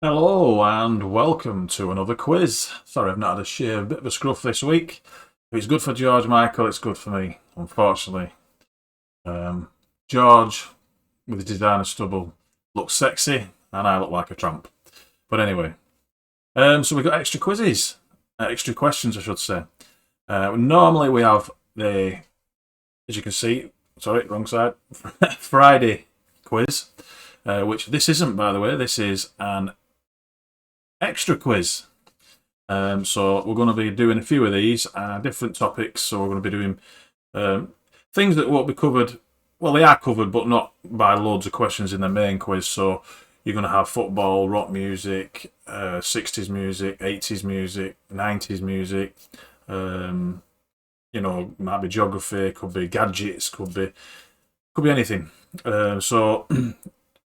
Hello and welcome to another quiz. Sorry, I've not had a shave, a bit of a scruff this week. If it's good for George Michael, it's good for me, unfortunately. Um, George, with his designer stubble, looks sexy, and I look like a tramp. But anyway, so we've got extra quizzes, extra questions, I should say. Normally we have the, as you can see, sorry, wrong side, Friday quiz, which this isn't, by the way. This is an extra quiz. So we're going to be doing a few of these, different topics. So we're going to be doing things that won't be covered. Well, they are covered, but not by loads of questions in the main quiz. So you're going to have football, rock music, 60s music, 80s music, 90s music. Might be geography, could be gadgets, could be anything. So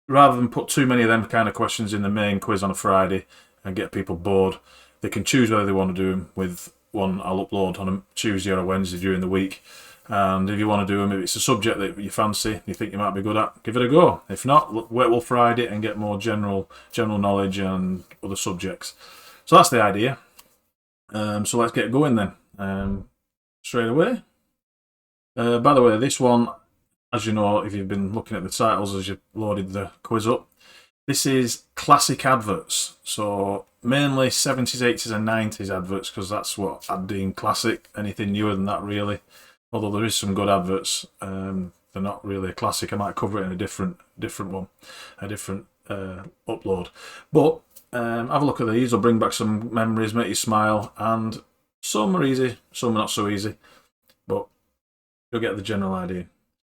rather than put too many of them kind of questions in the main quiz on a Friday and get people bored, they can choose whether they want to do them with one I'll upload on a Tuesday or a Wednesday during the week. And if you want to do them, if it's a subject that you fancy, you think you might be good at, give it a go. If not, wait till Friday and get more general knowledge and other subjects. So that's the idea. So let's get going then. Straight away. By the way, this one, as you know, if you've been looking at the titles as you loaded the quiz up, this is Classic Adverts. So mainly 70s, 80s and 90s adverts, because that's what I'd deem classic. Anything newer than that, really. Although there is some good adverts, they're not really a classic. I might cover it in a different one, a different upload. But have a look at these. They'll bring back some memories, make you smile, and some are easy, some are not so easy. But you'll get the general idea.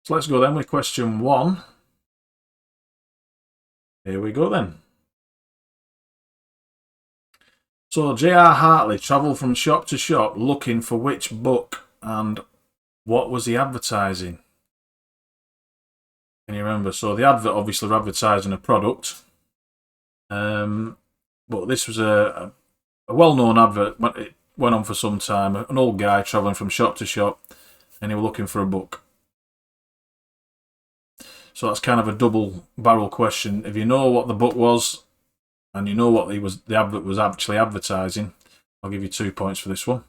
So let's go then with question 1. Here we go then. So J.R. Hartley travelled from shop to shop looking for which book, and what was he advertising? Can you remember? So the advert obviously were advertising a product, but this was a well-known advert. It went on for some time. An old guy travelling from shop to shop, and he was looking for a book. So that's kind of a double barrel question. If you know what the book was, and you know what the advert was actually advertising, I'll give you 2 points for this one.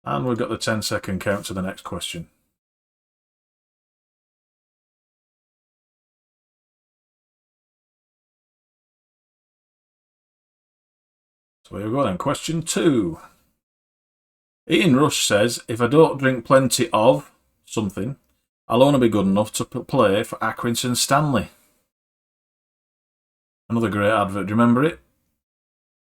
And we've got the 10-second count to the next question. So here we go then. Question 2. Ian Rush says, if I don't drink plenty of something, I'll only be good enough to play for Accrington Stanley. Another great advert, do you remember it?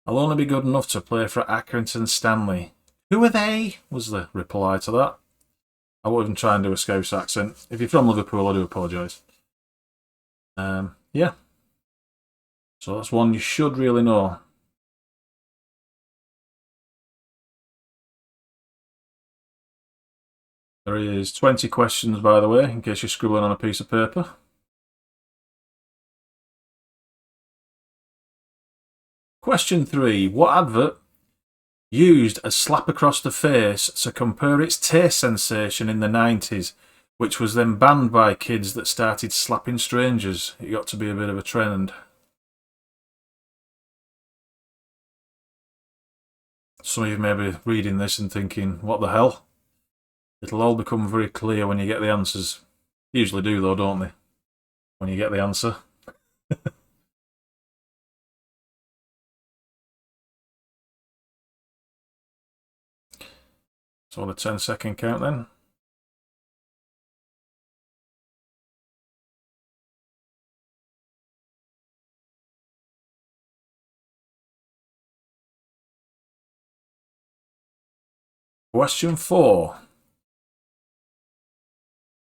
I'll only be good enough to play for Accrington Stanley. Who are they? Was the reply to that. I won't even try and do a Scouse accent. If you're from Liverpool, I do apologise. Yeah. So that's one you should really know. There is 20 questions, by the way, in case you're scribbling on a piece of paper. Question 3. What advert used a slap across the face to compare its taste sensation in the 90s, which was then banned by kids that started slapping strangers? It got to be a bit of a trend. Some of you may be reading this and thinking, what the hell? It'll all become very clear when you get the answers. Usually do though, don't they? When you get the answer. So on a 10-second count then. Question 4.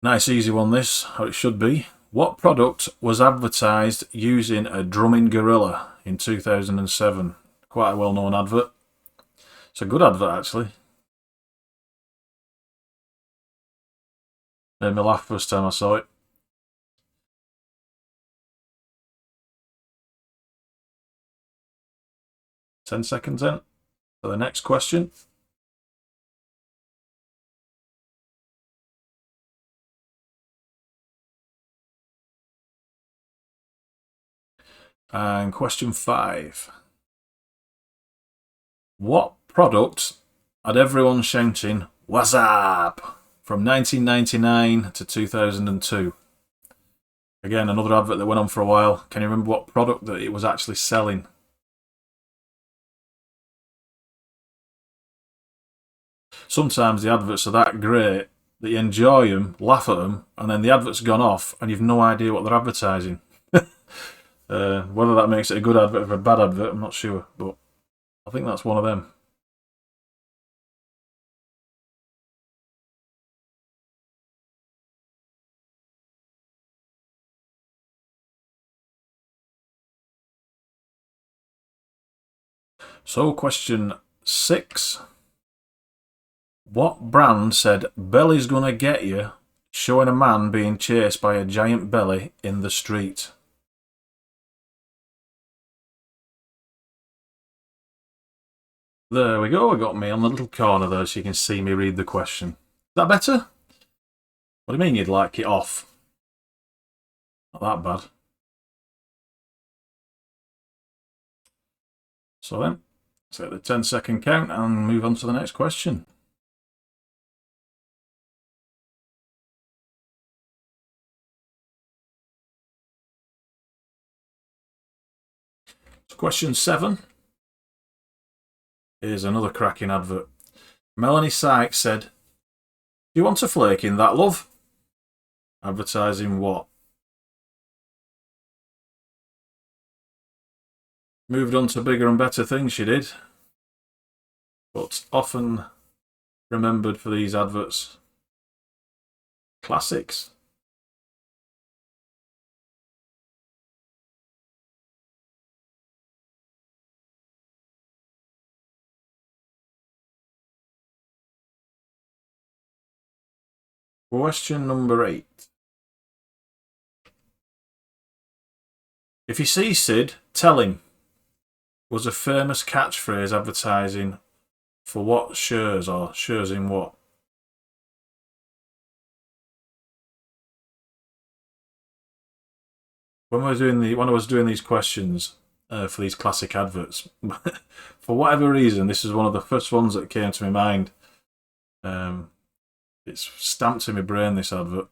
Nice easy one this, how it should be. What product was advertised using a drumming gorilla in 2007? Quite a well-known advert. It's a good advert actually. Made me laugh first time I saw it. Ten seconds in for the next question. And question 5. What product had everyone shouting, "What's up?" from 1999 to 2002? Again, another advert that went on for a while. Can you remember what product that it was actually selling? Sometimes the adverts are that great that you enjoy them, laugh at them, and then the advert's gone off and you've no idea what they're advertising. Whether that makes it a good advert or a bad advert, I'm not sure, but I think that's one of them. So, question 6. What brand said "Belly's gonna get you," showing a man being chased by a giant belly in the street? There we go, I got me on the little corner there so you can see me read the question. Is that better? What do you mean you'd like it off? Not that bad. So then, set the 10-second count and move on to the next question. So question 7 is another cracking advert. Melanie Sykes said, "Do you want a flake in that, love?" Advertising what? Moved on to bigger and better things, she did. But often remembered for these adverts. Classics. Question number 8. "If you see Sid, tell him," was a famous catchphrase advertising for what shares, or shares in what? When I was doing these questions for these classic adverts, for whatever reason, this is one of the first ones that came to my mind. It's stamped in my brain, this advert.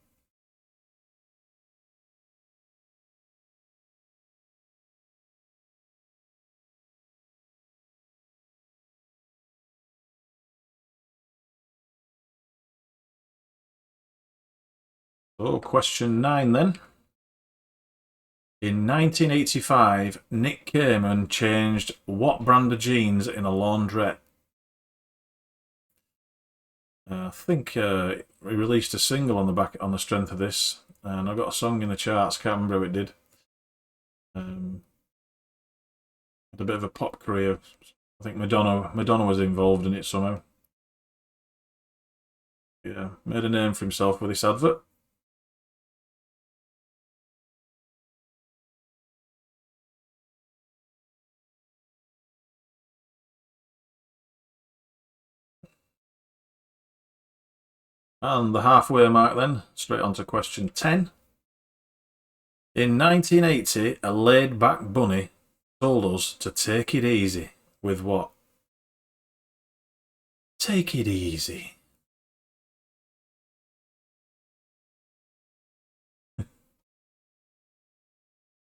So, question 9 then. In 1985, Nick Cayman changed what brand of jeans in a laundrette? I think he released a single on the strength of this, and I got a song in the charts. Can't remember who it did. Had a bit of a pop career. I think Madonna was involved in it somehow. Yeah, made a name for himself with this advert. And the halfway mark then, straight on to question 10. In 1980, a laid-back bunny told us to take it easy with what? Take it easy.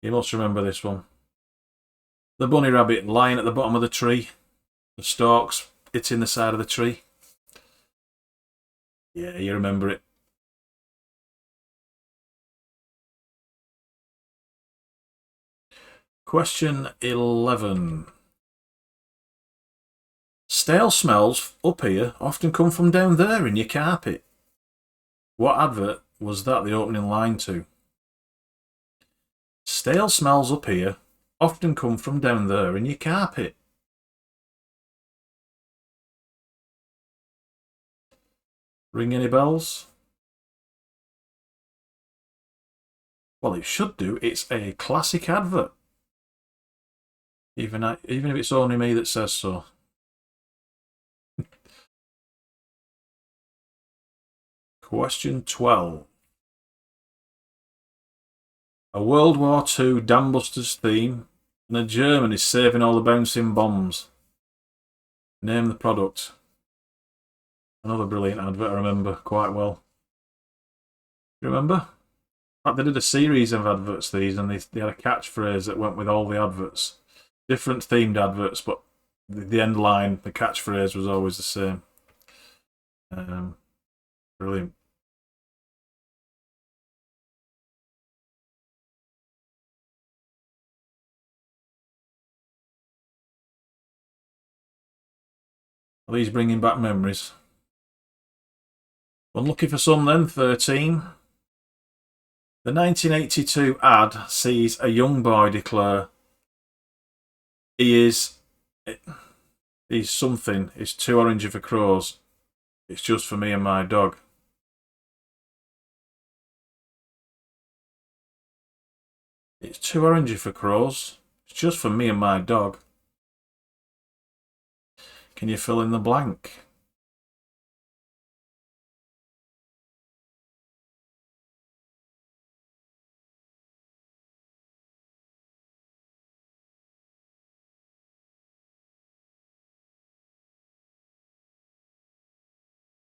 You must remember this one. The bunny rabbit lying at the bottom of the tree, the stalks hitting the side of the tree. Yeah, you remember it. Question 11. Stale smells up here often come from down there in your carpet. What advert was that the opening line to? Stale smells up here often come from down there in your carpet. Ring any bells? Well, it should do. It's a classic advert. Even if it's only me that says so. Question 12. A World War II Dambusters theme And a German is saving all the bouncing bombs. Name the product. Another brilliant advert I remember quite well. You remember? In fact, they did a series of adverts, these, and they had a catchphrase that went with all the adverts. Different themed adverts, but the end line, the catchphrase was always the same. Brilliant. Are these bringing back memories? Unlucky for some then, 13. The 1982 ad sees a young boy declare, he's something, it's too orangey for crows. It's just for me and my dog. It's too orangey for crows. It's just for me and my dog. Can you fill in the blank?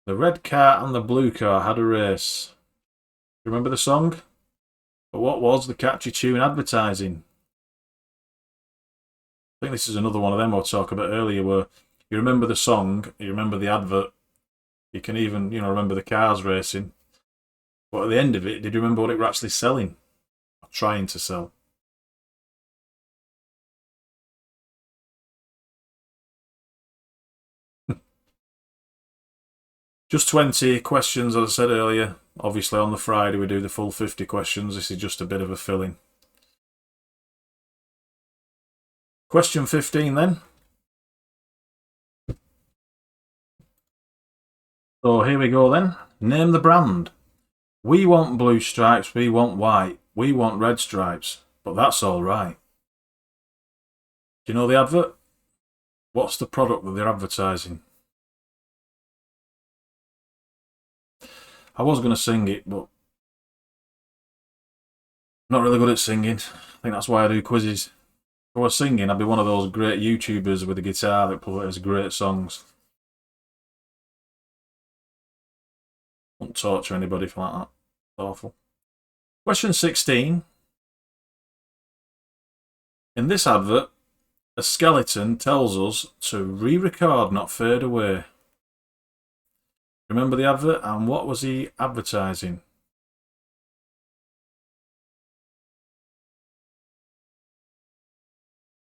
The red car and the blue car had a race. Remember the song? But what was the catchy tune advertising? I think this is another one of them I'll talk about earlier where you remember the song, you remember the advert, you can even, remember the cars racing. But at the end of it, did you remember what it were actually selling? Or trying to sell? Just 20 questions, as I said earlier. Obviously on the Friday we do the full 50 questions. This is just a bit of a fill-in. Question 15 then. So here we go then. Name the brand. We want blue stripes, we want white, we want red stripes, but that's all right. Do you know the advert? What's the product that they're advertising? I was going to sing it, but I'm not really good at singing. I think that's why I do quizzes. If I was singing, I'd be one of those great YouTubers with a guitar that plays great songs. Won't torture anybody for like that. It's awful. Question 16. In this advert, a skeleton tells us to re-record, not fade away. Remember the advert? And what was he advertising?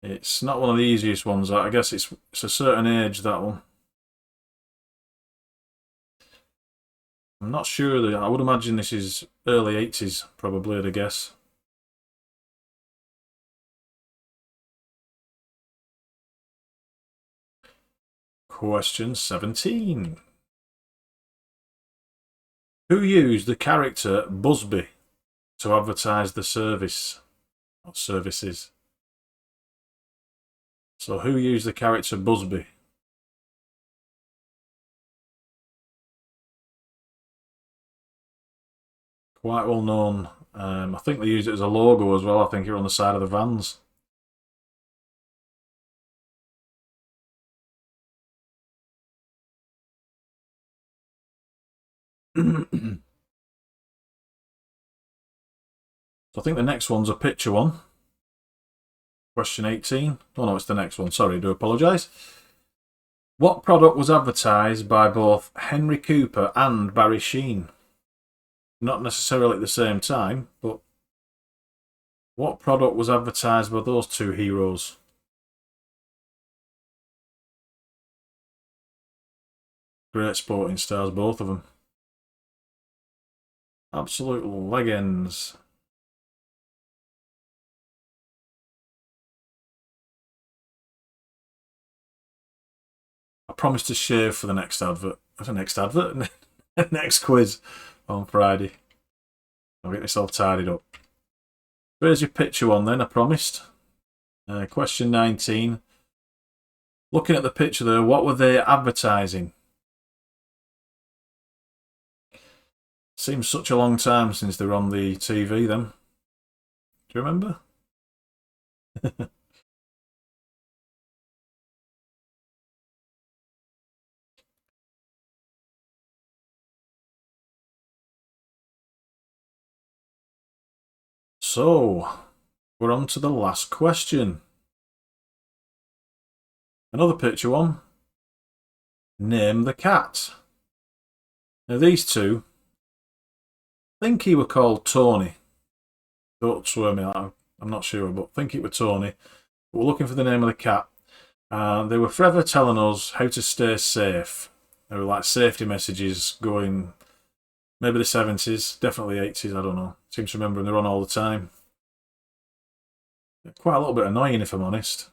It's not one of the easiest ones. I guess it's a certain age, that one. I'm not sure. I would imagine this is early 80s, probably, I'd guess. Question 17. Who used the character Busby to advertise the service or services? So who used the character Busby? Quite well known. I think they used it as a logo as well. I think you're on the side of the vans. So I think the next one's a picture one. Question 18. Oh no, it's the next one. Sorry, I do apologise. What product was advertised by both Henry Cooper and Barry Sheen? Not necessarily at the same time, but what product was advertised by those two heroes? Great sporting stars, both of them. Absolute legends. I promised to shave for the next advert. That's the next advert? Next quiz on Friday. I'll get myself tidied up. Where's your picture one then, I promised. Question 19. Looking at the picture there, what were they advertising? Seems such a long time since they were on the TV then. Do you remember? So, we're on to the last question. Another picture one. Name the cat. Now these two, I think he were called Tony. Don't swear me out, I'm not sure, but I think it was Tony. But we're looking for the name of the cat. And they were forever telling us how to stay safe. They were like safety messages going, maybe the 70s, definitely 80s, I don't know. Seem to remember they're on all the time. Quite a little bit annoying, if I'm honest.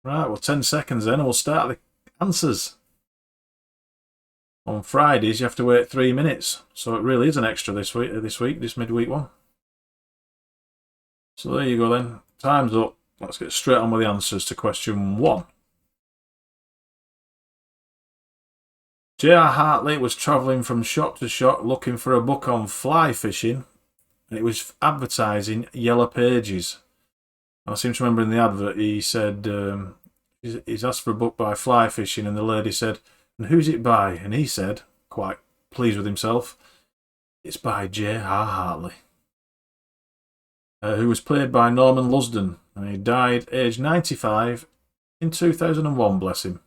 Right, well, 10 seconds then, and we'll start the answers. On Fridays, you have to wait 3 minutes, so it really is an extra this midweek one. So there you go then. Time's up. Let's get straight on with the answers to question 1. J.R. Hartley was travelling from shop to shop looking for a book on fly fishing, and it was advertising Yellow Pages. I seem to remember in the advert he said he's asked for a book by fly fishing, and the lady said, "And who's it by?" And he said, quite pleased with himself, "It's by J.R. Hartley." Who was played by Norman Lusden, and he died aged 95 in 2001, bless him.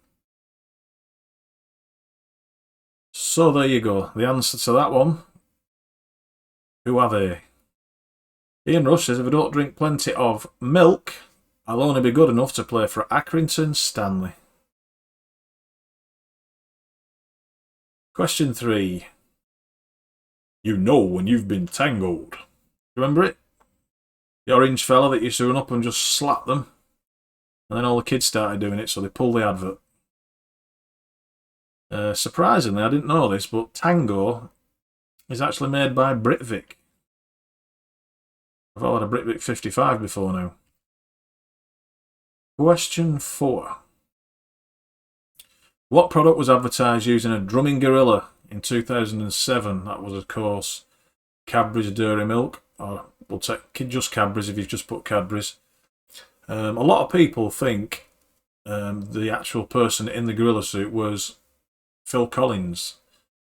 So there you go, the answer to that one. Who are they? Ian Rush says, if I don't drink plenty of milk, I'll only be good enough to play for Accrington Stanley. Question 3. You know when you've been tangled. Remember it? The orange fella that used to run up and just slap them. And then all the kids started doing it, so they pulled the advert. Surprisingly, I didn't know this, but Tango is actually made by Britvic. I've all had a Britvic 55 before now. Question 4. What product was advertised using a drumming gorilla in 2007? That was, of course, Cadbury's Dairy Milk. Or we'll take just Cadbury's if you've just put Cadbury's. A lot of people think the actual person in the gorilla suit was Phil Collins.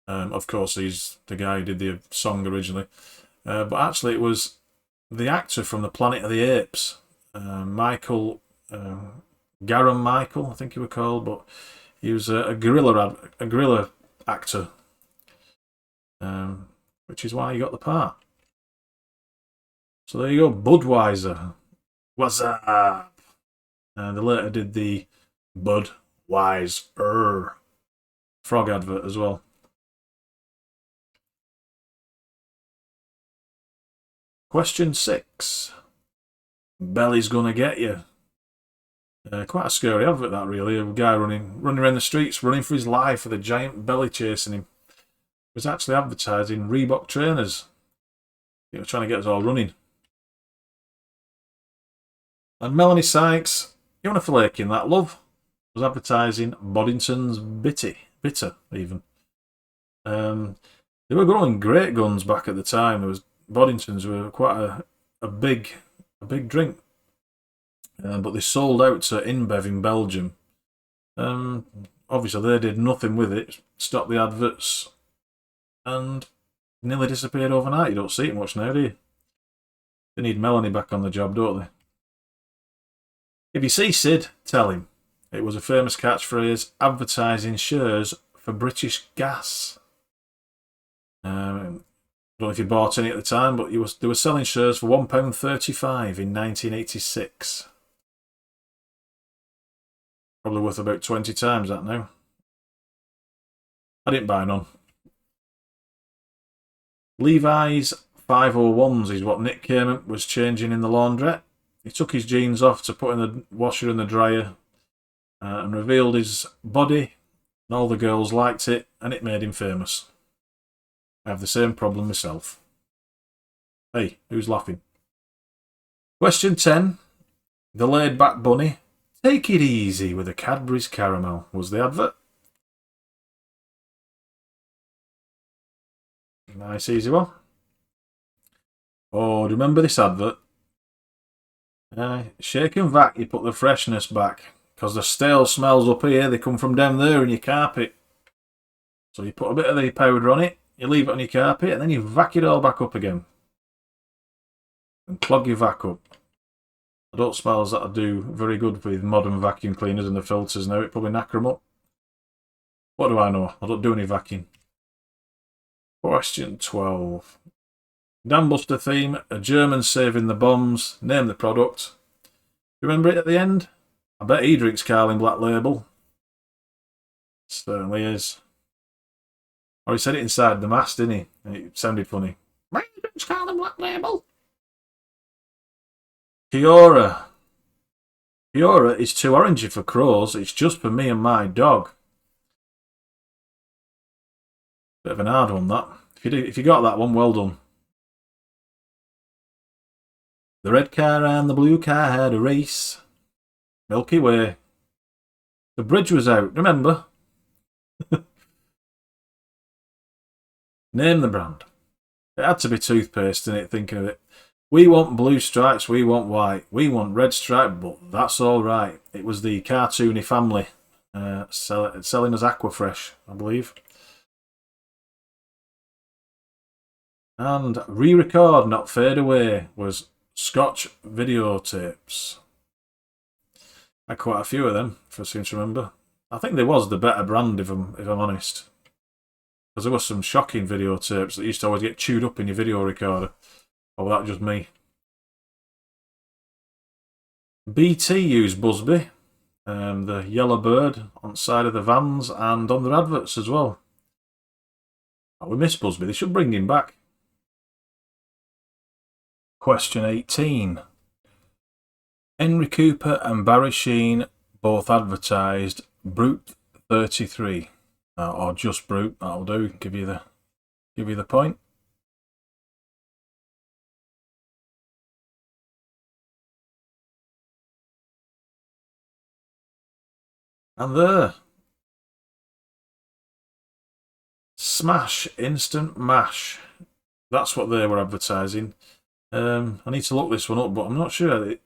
Of course, he's the guy who did the song originally. But actually it was the actor from the Planet of the Apes, Michael, Garam Michael, I think he was called, but he was a gorilla actor, which is why he got the part. So there you go, Budweiser. What's up? And they later did the Budweiser frog advert as well. Question 6. Belly's gonna get you. Quite a scary advert that, really. A guy running around the streets, running for his life with a giant belly chasing him. It was actually advertising Reebok trainers. They were trying to get us all running. And Melanie Sykes, you want a flake in that, love? Was advertising Boddington's bitter even. They were growing great guns back at the time. There was Boddingtons were quite a big drink, but they sold out to InBev in Belgium. Obviously, they did nothing with it, stopped the adverts, and nearly disappeared overnight. You don't see it much now, do you? They need Melanie back on the job, don't they? If you see Sid, tell him. It was a famous catchphrase advertising shares for British Gas. I don't know if you bought any at the time, but they were selling shares for £1.35 in 1986. Probably worth about 20 times that now. I didn't buy none. Levi's 501s is what Nick Cayman was changing in the laundrette. He took his jeans off to put in the washer and the dryer and revealed his body, and all the girls liked it, and it made him famous. I have the same problem myself. Hey, who's laughing? Question 10. The laid back bunny. Take it easy with a Cadbury's caramel was the advert. Nice easy one. Oh, do you remember this advert? Shake and vac, you put the freshness back. Because the stale smells up here, they come from down there in your carpet. So you put a bit of the powder on it, you leave it on your carpet, and then you vac it all back up again. And clog your vac up. I don't suppose that'll do very good with modern vacuum cleaners and the filters now. It probably knacker them up. What do I know? I don't do any vacuum. Question 12. Dambuster theme, a German saving the bombs. Name the product. Remember it at the end? I bet he drinks Carling Black Label. Certainly is. Or he said it inside the mask, didn't he? And it sounded funny. He drinks Carling Black Label. Kiora. Kiora is too orangey for crows. It's just for me and my dog. Bit of an hard one, that. If you got that one, well done. The red car and the blue car had a race. Milky Way. The bridge was out, remember? Name the brand. It had to be toothpaste, innit, thinking of it. We want blue stripes, we want white. We want red stripe, but that's all right. It was the cartoony family selling as Aquafresh, I believe. And re-record, not fade away, was Scotch videotapes. I had quite a few of them, if I seem to remember. I think there was the better brand, if I'm honest. Because there were some shocking videotapes that used to always get chewed up in your video recorder. Or was that just me? BT used Busby, the yellow bird on the side of the vans and on their adverts as well. Oh, we miss Busby, they should bring him back. Question 18. Henry Cooper and Barry Sheen both advertised Brute 33. Or just Brute, that'll do, give you the point. And there. Smash Instant Mash. That's what they were advertising. I need to look this one up, but I'm not sure. It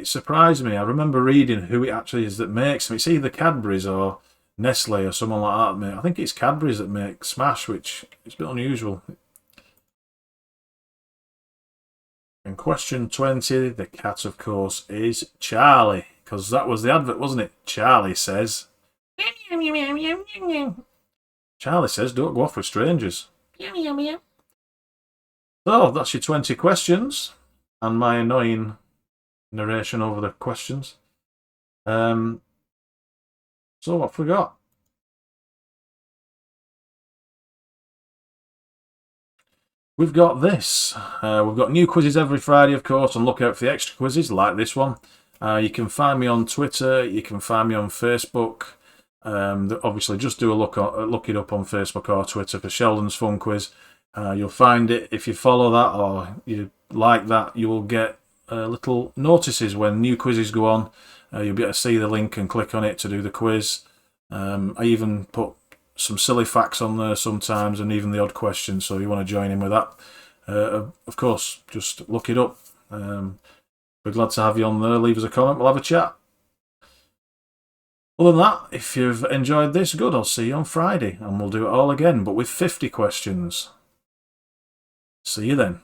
surprised me. I remember reading who it actually is that makes them. It's either Cadbury's or Nestle or someone like that. I think it's Cadbury's that make Smash, which is a bit unusual. And question 20, the cat, of course, is Charlie. Because that was the advert, wasn't it? Charlie says... Charlie says, don't go off with strangers. So, that's your 20 questions. And my annoying narration over the questions. So, what have we got? We've got this. We've got new quizzes every Friday, of course, and look out for the extra quizzes like this one. You can find me on Twitter. You can find me on Facebook. Obviously, just do a look it up on Facebook or Twitter for Sheldon's Fun Quiz. You'll find it. If you follow that or you like that, you will get little notices when new quizzes go on. You'll be able to see the link and click on it to do the quiz. I even put some silly facts on there sometimes and even the odd questions, so if you want to join in with that, of course, just look it up. We're glad to have you on there. Leave us a comment, we'll have a chat. Other than that, if you've enjoyed this, good, I'll see you on Friday and we'll do it all again, but with 50 questions. See you then.